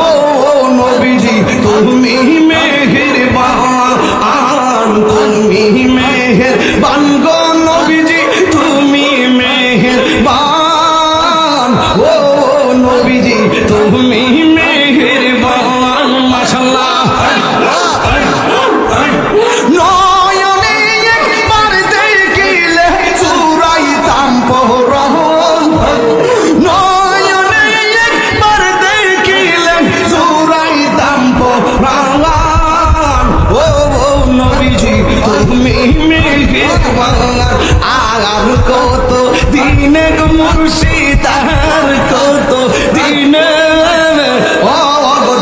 ও নবীজি তুমি মেহেরবান, তুমি মেহেরবান গো নবীজি তুমি মেহেরবান, ও নবীজি তুমি মেহেরবান। মাশাআল্লাহ নয়নে একবার দেখিলে চুরাইতাম পরাণ, নয়নে একবার দেখিলে চুরাইতাম পরাণ, ও নবীজি তুমি মেহেরবান। আর কত দিনে গো মুর্শিদ, আর কত দিনে ও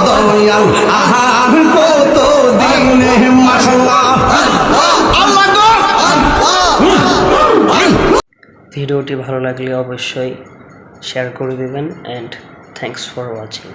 দয়াল, আর কত দিনে। মাশাআল্লাহ আল্লাহ গো। ভিডিওটি ভালো লাগলে অবশ্যই শেয়ার করে দেবেন, অ্যান্ড থ্যাঙ্কস ফর ওয়াচিং।